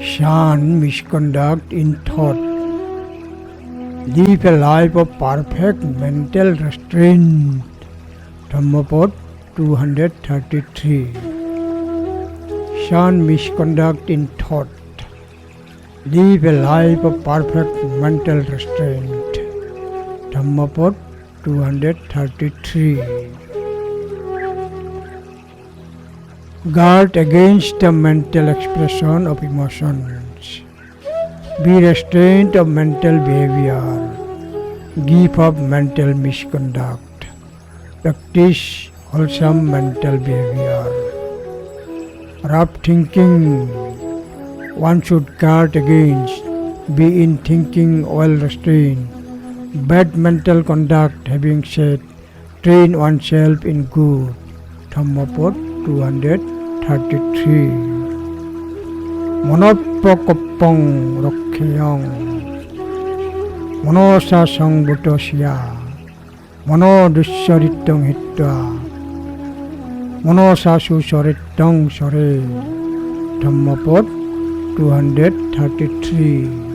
Shun misconduct in thought. Live a life of perfect mental restraint. Dhammapad 233. Shun misconduct in thought. Live a life of perfect mental restraint. Dhammapad 233. Guard against the mental expression of emotions. Be restrained of mental behavior. Give up mental misconduct. Practice wholesome mental behavior. Rough thinking one should guard against. Be in thinking well restrained. Bad mental conduct, having said, train oneself in good. Dhammapad 233. Monopokopong rokheyong. Monosasang butosya. Monodussarittong hitva. Monosasu sorittong sore. Dhammapad 233.